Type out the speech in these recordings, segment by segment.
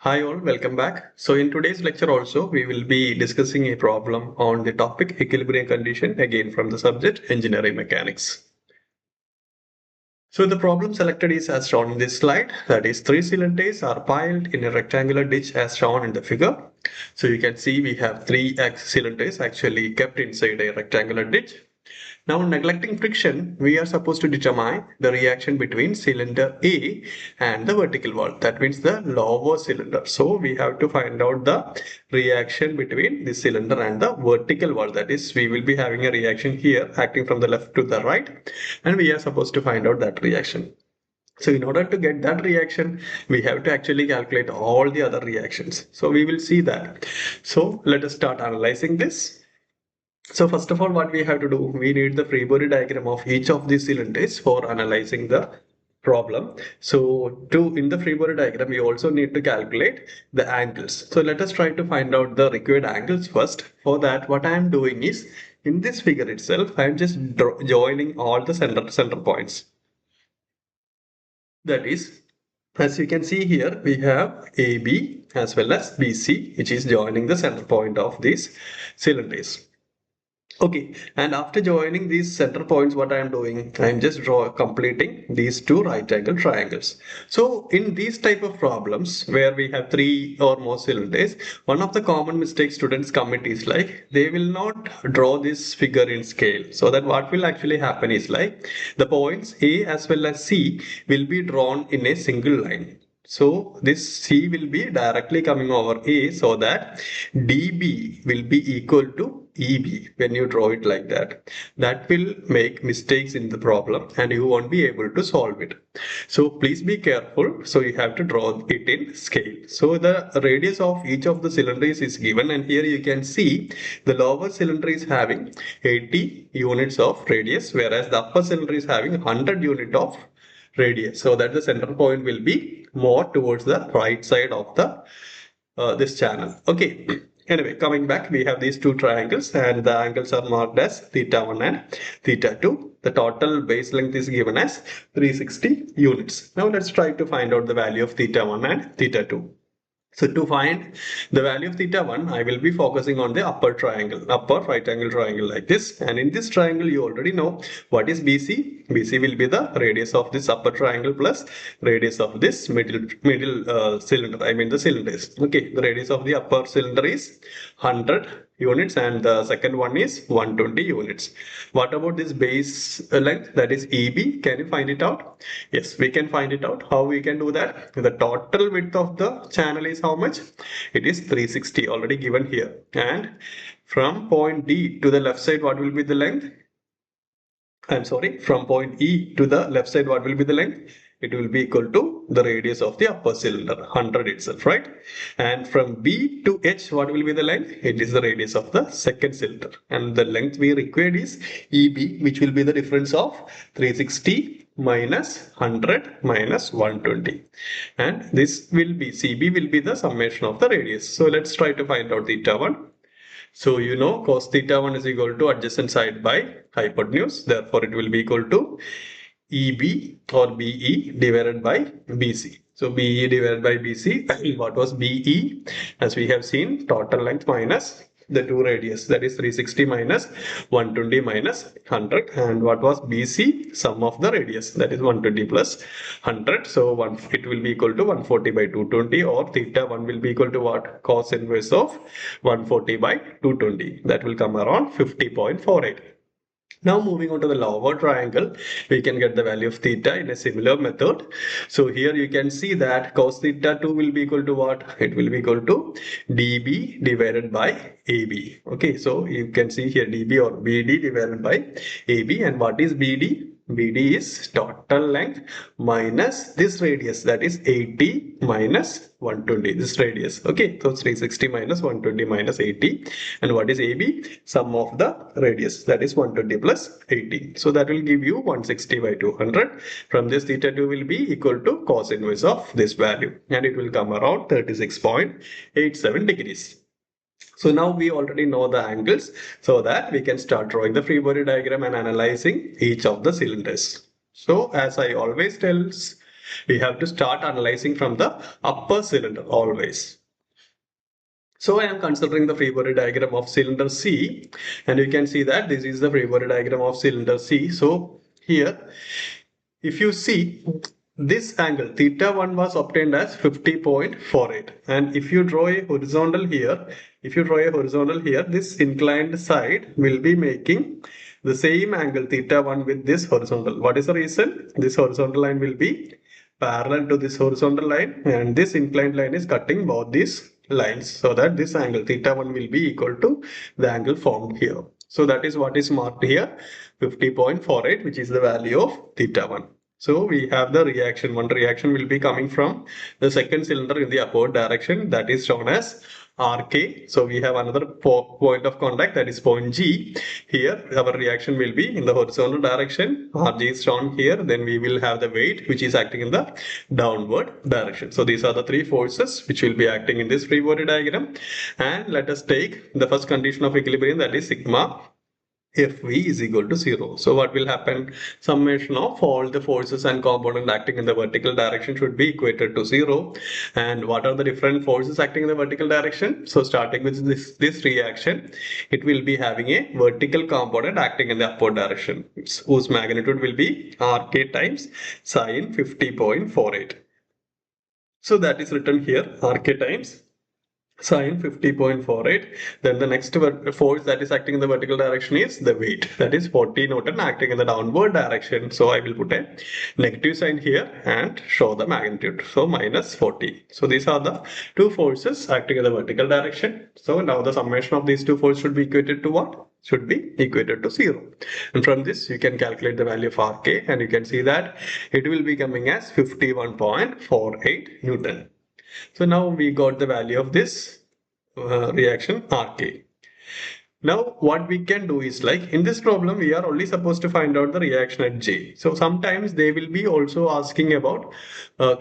Hi all, welcome back. So in today's lecture also, we will be discussing a problem on the topic equilibrium condition, again from the subject engineering mechanics. So the problem selected is as shown in this slide, that is three cylinders are piled in a rectangular ditch as shown in the figure. So you can see we have three cylinders actually kept inside a rectangular ditch. Now, neglecting friction, we are supposed to determine the reaction between cylinder A and the vertical wall. That means the lower cylinder. So, we have to find out the reaction between the cylinder and the vertical wall. That is, we will be having a reaction here acting from the left to the right, and we are supposed to find out that reaction. So in order to get that reaction, we have to actually calculate all the other reactions. So we will see that. So let us start analyzing this. So first of all, what we have to do, we need the free body diagram of each of these cylinders for analyzing the problem. So in the free body diagram, we also need to calculate the angles. So let us try to find out the required angles first. For that, what I am doing is, in this figure itself, I am just joining all the center points. That is, as you can see here, we have AB as well as BC, which is joining the center point of these cylinders. Okay, and after joining these center points, what I am doing, I am just completing these two right angle triangles. So in these type of problems where we have three or more cylinders, one of the common mistakes students commit is like they will not draw this figure in scale. So that what will actually happen is like the points A as well as C will be drawn in a single line. So this C will be directly coming over A, so that DB will be equal to EB when you draw it like that. That will make mistakes in the problem and you won't be able to solve it. So please be careful. So you have to draw it in scale. So the radius of each of the cylinders is given, and here you can see the lower cylinder is having 80 units of radius, whereas the upper cylinder is having 100 unit of radius, so that the center point will be more towards the right side of the this channel. Okay. Anyway, coming back, we have these two triangles and the angles are marked as theta 1 and theta 2. The total base length is given as 360 units. Now let's try to find out the value of theta 1 and theta 2. So to find the value of theta 1, I will be focusing on the upper triangle, upper right angle triangle like this. And in this triangle, you already know what is BC. BC will be the radius of this upper triangle plus radius of this middle cylinder. I mean the cylinders. Okay, the radius of the upper cylinder is 100 units and the second one is 120 units. What about this base length, that is EB? Can you find it out? Yes, we can find it out. How we can do that? The total width of the channel is how much? It is 360, already given here. And from point D to the left side, what will be the length? I'm sorry, from point E to the left side, what will be the length? It will be equal to the radius of the upper cylinder, 100 itself, right? And from B to H, what will be the length? It is the radius of the second cylinder. And the length we required is EB, which will be the difference of 360 minus 100 minus 120. And this will be, CB will be the summation of the radius. So let's try to find out theta 1. So you know cos theta 1 is equal to adjacent side by hypotenuse. Therefore, it will be equal to EB or BE divided by BC. So BE divided by BC, what was BE? As we have seen, total length minus the two radius, that is 360 minus 120 minus 100. And what was BC? Sum of the radius, that is 120 plus 100. So it will be equal to 140 by 220, or theta 1 will be equal to what? Cos inverse of 140 by 220. That will come around 50.48. Now moving on to the lower triangle, we can get the value of theta in a similar method. So here you can see that cos theta 2 will be equal to what? It will be equal to dB divided by AB. Okay, so you can see here dB or BD divided by AB. And what is BD? BD is total length minus this radius, that is 80 minus 120, this radius. Okay, so 360 minus 120 minus 80. And what is AB? Sum of the radius, that is 120 plus 80. So that will give you 160 by 200. From this, theta 2 will be equal to cos inverse of this value, and it will come around 36.87 degrees. So now we already know the angles, so that we can start drawing the free body diagram and analyzing each of the cylinders. So as I always tell We have to start analyzing from the upper cylinder always. So I am considering the free body diagram of cylinder C, and you can see that this is the free body diagram of cylinder C. So here, if you see, this angle theta 1 was obtained as 50.48, and if you draw a horizontal here, this inclined side will be making the same angle theta 1 with this horizontal. What is the reason? This horizontal line will be parallel to this horizontal line, and this inclined line is cutting both these lines, so that this angle theta 1 will be equal to the angle formed here. So that is what is marked here, 50.48, which is the value of theta 1. So we have the reaction. One reaction will be coming from the second cylinder in the upward direction, that is shown as RK. So we have another point of contact, that is point G. Here our reaction will be in the horizontal direction. RG is shown here. Then we will have the weight which is acting in the downward direction. So these are the three forces which will be acting in this free body diagram. And let us take the first condition of equilibrium, that is sigma Fv is equal to 0. So what will happen? Summation of all the forces and component acting in the vertical direction should be equated to 0. And what are the different forces acting in the vertical direction? So starting with this reaction, it will be having a vertical component acting in the upward direction, whose magnitude will be Rk times sine 50.48. So that is written here, Rk times sine 50.48. Then the next force that is acting in the vertical direction is the weight, that is 40 Newton acting in the downward direction. So I will put a negative sign here and show the magnitude, so minus 40. So these are the two forces acting in the vertical direction. So now the summation of these two forces should be equated to what? Should be equated to 0. And from this you can calculate the value of Rk, and you can see that it will be coming as 51.48 Newton. So now we got the value of this reaction Rk. Now what we can do is, like in this problem we are only supposed to find out the reaction at J. So sometimes they will be also asking about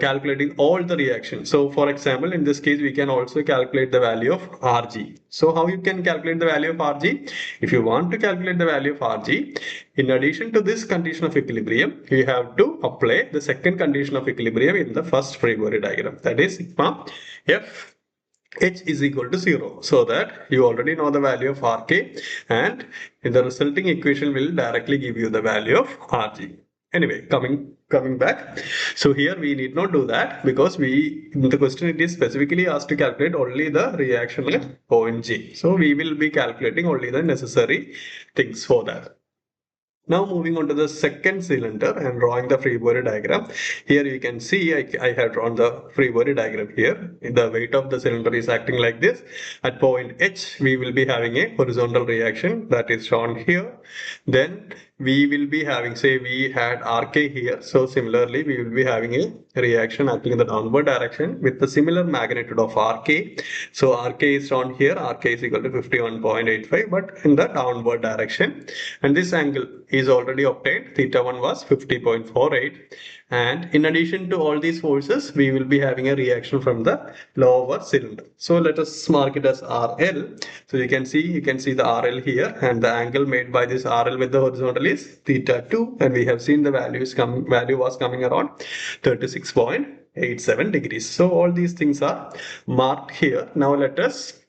calculating all the reactions. So for example, in this case we can also calculate the value of Rg. So how you can calculate the value of Rg? If you want to calculate the value of Rg, in addition to this condition of equilibrium, you have to apply the second condition of equilibrium in the first free body diagram, that is sigma F H is equal to 0, so that you already know the value of Rk, and in the resulting equation will directly give you the value of Rg. Anyway, coming back, so here we need not do that, because in the question it is specifically asked to calculate only the reaction at point G. So we will be calculating only the necessary things for that. Now moving on to the second cylinder and drawing the free body diagram. Here you can see I have drawn the free body diagram here. The weight of the cylinder is acting like this. At point H we will be having a horizontal reaction, that is shown here. Then we will be having, say we had Rk here, so similarly we will be having a reaction acting in the downward direction with the similar magnitude of Rk. So Rk is shown here, Rk is equal to 51.85, but in the downward direction. And this angle is already obtained, theta 1 was 50.48. And in addition to all these forces, we will be having a reaction from the lower cylinder. So let us mark it as RL. So you can see the RL here, and the angle made by this RL with the horizontal is theta 2, and we have seen the value was coming around 36.87 degrees. So all these things are marked here. Now let us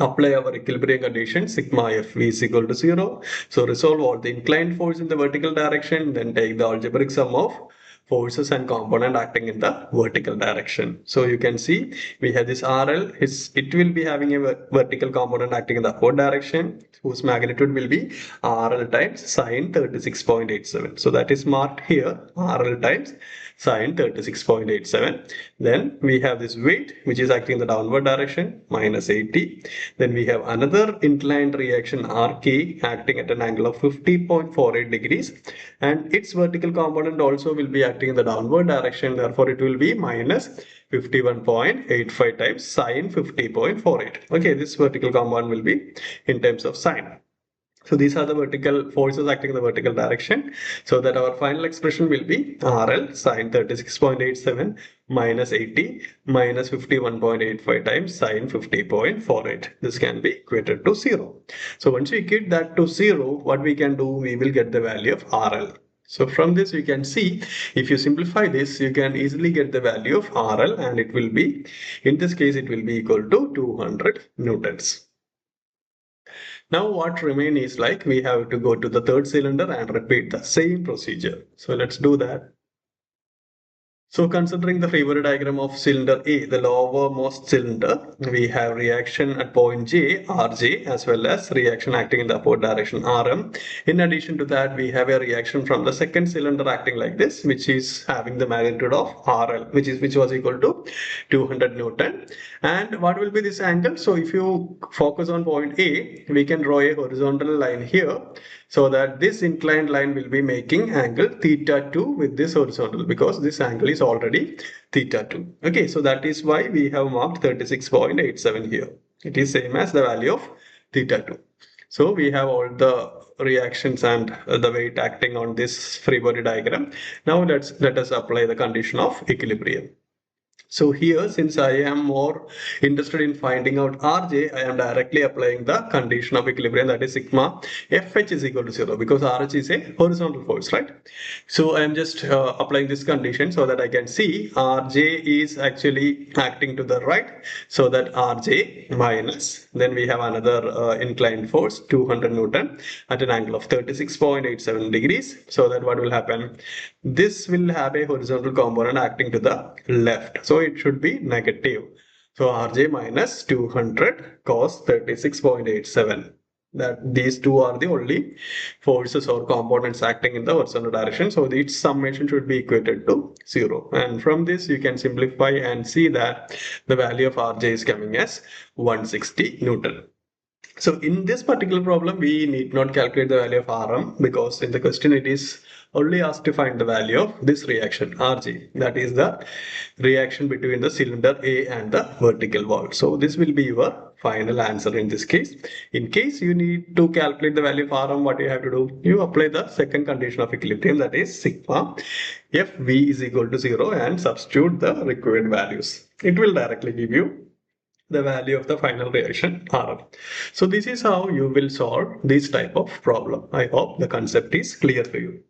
apply our equilibrium condition, sigma Fv is equal to 0. So resolve all the inclined force in the vertical direction, then take the algebraic sum of forces and component acting in the vertical direction. So you can see we have this RL, it will be having a vertical component acting in the upward direction, whose magnitude will be RL times sine 36.87. So that is marked here, RL times sine 36.87. Then we have this weight which is acting in the downward direction, minus 80. Then we have another inclined reaction Rk acting at an angle of 50.48 degrees, and its vertical component also will be acting in the downward direction, therefore it will be minus 51.85 times sine 50.48. Okay, this vertical component will be in terms of sine. So these are the vertical forces acting in the vertical direction, so that our final expression will be RL sine 36.87 minus 80 minus 51.85 times sine 50.48. This can be equated to 0. So once we equate that to 0, what we can do, we will get the value of RL. So from this you can see, if you simplify this, you can easily get the value of RL, and it will be, in this case, it will be equal to 200 newtons. Now what remain is like we have to go to the third cylinder and repeat the same procedure. So let's do that. So considering the free body diagram of cylinder A, the lowermost cylinder, we have reaction at point J, Rj, as well as reaction acting in the upward direction, Rm. In addition to that, we have a reaction from the second cylinder acting like this, which is having the magnitude of RL, which was equal to 200 Newton. And what will be this angle? So if you focus on point A, we can draw a horizontal line here, so that this inclined line will be making angle theta 2 with this horizontal, because this angle is already theta 2. Okay, so that is why we have marked 36.87 here. It is same as the value of theta 2. So we have all the reactions and the weight acting on this free body diagram. Now let us apply the condition of equilibrium. So here, since I am more interested in finding out Rj, I am directly applying the condition of equilibrium, that is sigma Fh is equal to 0, because Rh is a horizontal force, right? So I am just applying this condition so that I can see Rj is actually acting to the right, so that Rj minus, then we have another inclined force 200 Newton at an angle of 36.87 degrees, so that what will happen? This will have a horizontal component acting to the left, so it should be negative. So Rj minus 200 cos 36.87. That these two are the only forces or components acting in the horizontal direction. So its summation should be equated to 0. And from this you can simplify and see that the value of Rj is coming as 160 Newton. So in this particular problem, we need not calculate the value of Rm, because in the question it is only asked to find the value of this reaction Rg, that is the reaction between the cylinder A and the vertical wall. So this will be your final answer in this case. In case you need to calculate the value of Rm, what you have to do? You apply the second condition of equilibrium, that is sigma Fv is equal to 0, and substitute the required values. It will directly give you the value of the final reaction Rm. So this is how you will solve this type of problem. I hope the concept is clear for you.